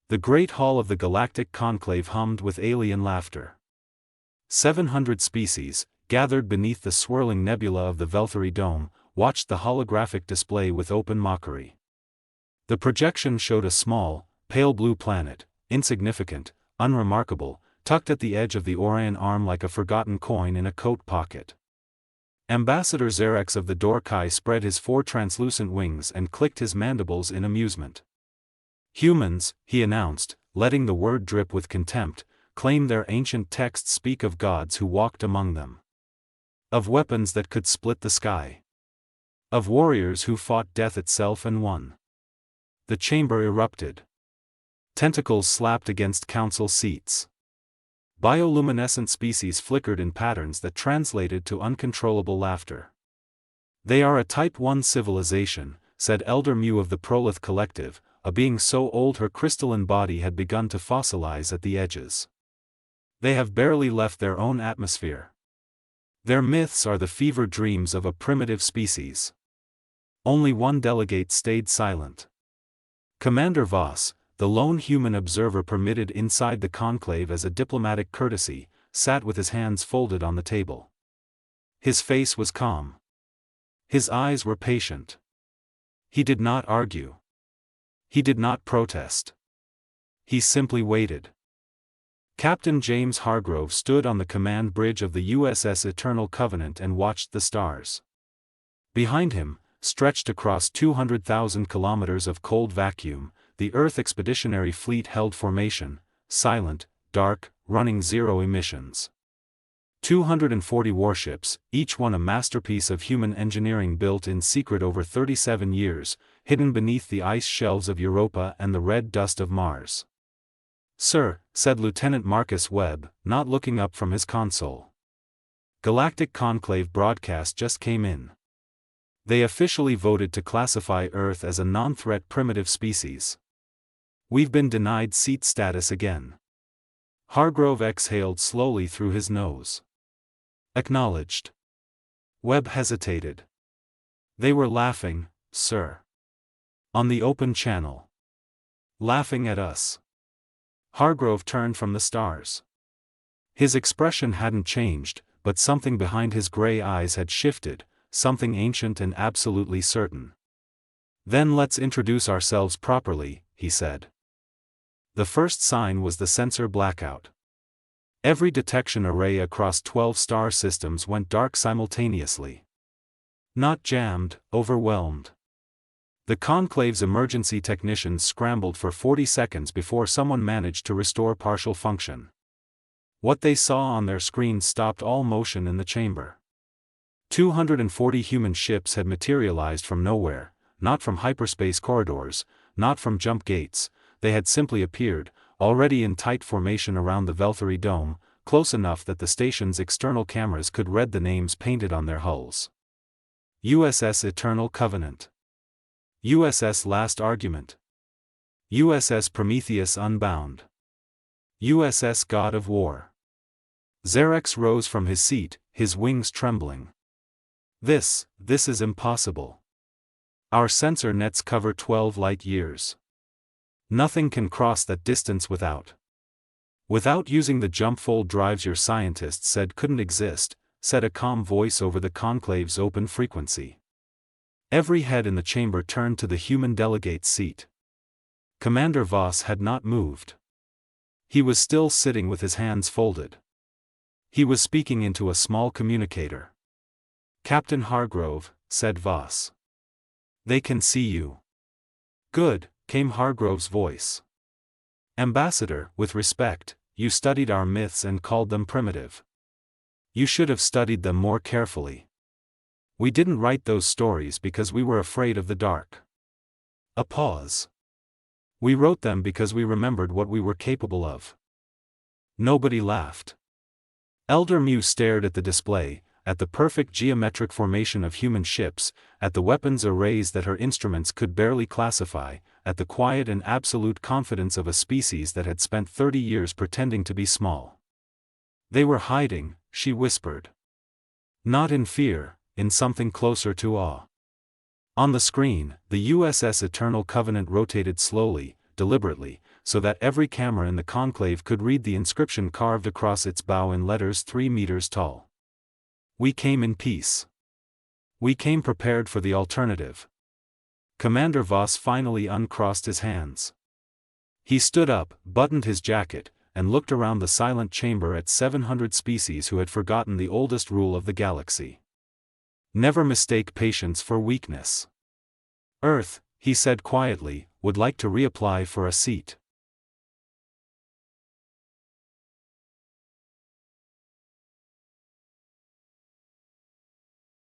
The great hall of the galactic conclave hummed with alien laughter. 700 species, gathered beneath the swirling nebula of the Veltary dome, watched the holographic display with open mockery. The projection showed a small, pale blue planet, insignificant, unremarkable, tucked at the edge of the Orion arm like a forgotten coin in a coat pocket. Ambassador Xerex of the Dorkai spread his 4 translucent wings and clicked his mandibles in amusement. Humans, he announced, letting the word drip with contempt, claim their ancient texts speak of gods who walked among them. Of weapons that could split the sky. Of warriors who fought death itself and won. The chamber erupted. Tentacles slapped against council seats. Bioluminescent species flickered in patterns that translated to uncontrollable laughter. They are a Type 1 civilization, said Elder Mu of the Prolith Collective, a being so old her crystalline body had begun to fossilize at the edges. They have barely left their own atmosphere. Their myths are the fever dreams of a primitive species. Only one delegate stayed silent. Commander Voss, the lone human observer permitted inside the conclave as a diplomatic courtesy, sat with his hands folded on the table. His face was calm. His eyes were patient. He did not argue. He did not protest. He simply waited. Captain James Hargrove stood on the command bridge of the USS Eternal Covenant and watched the stars. Behind him, stretched across 200,000 kilometers of cold vacuum, the Earth Expeditionary Fleet held formation, silent, dark, running 0 emissions. 240 warships, each one a masterpiece of human engineering built in secret over 37 years, hidden beneath the ice shelves of Europa and the red dust of Mars. "Sir," said Lieutenant Marcus Webb, not looking up from his console. "Galactic Conclave broadcast just came in. They officially voted to classify Earth as a non-threat primitive species. We've been denied seat status again." Hargrove exhaled slowly through his nose. "Acknowledged." Webb hesitated. "They were laughing, sir. On the open channel. Laughing at us." Hargrove turned from the stars. His expression hadn't changed, but something behind his gray eyes had shifted, something ancient and absolutely certain. "Then let's introduce ourselves properly," he said. The first sign was the sensor blackout. Every detection array across 12 star systems went dark simultaneously. Not jammed, overwhelmed. The conclave's emergency technicians scrambled for 40 seconds before someone managed to restore partial function. What they saw on their screens stopped all motion in the chamber. 240 human ships had materialized from nowhere, not from hyperspace corridors, not from jump gates. They had simply appeared, already in tight formation around the Veltary dome, close enough that the station's external cameras could read the names painted on their hulls. USS Eternal Covenant. USS Last Argument. USS Prometheus Unbound. USS God of War. Xerex rose from his seat, his wings trembling. This is impossible. Our sensor nets cover 12 light years. Nothing can cross that distance without using the jump fold drives your scientists said couldn't exist, said a calm voice over the conclave's open frequency. Every head in the chamber turned to the human delegate's seat. Commander Voss had not moved. He was still sitting with his hands folded. He was speaking into a small communicator. "Captain Hargrove," said Voss. "They can see you." "Good," came Hargrove's voice. "Ambassador, with respect, you studied our myths and called them primitive. You should have studied them more carefully. We didn't write those stories because we were afraid of the dark." A pause. "We wrote them because we remembered what we were capable of." Nobody laughed. Elder Mu stared at the display, at the perfect geometric formation of human ships, at the weapons arrays that her instruments could barely classify, at the quiet and absolute confidence of a species that had spent 30 years pretending to be small. "They were hiding," she whispered. "Not in fear, in something closer to awe." On the screen, the USS Eternal Covenant rotated slowly, deliberately, so that every camera in the conclave could read the inscription carved across its bow in letters 3 meters tall. We came in peace. We came prepared for the alternative. Commander Voss finally uncrossed his hands. He stood up, buttoned his jacket, and looked around the silent chamber at 700 species who had forgotten the oldest rule of the galaxy. Never mistake patience for weakness. Earth, he said quietly, would like to reapply for a seat.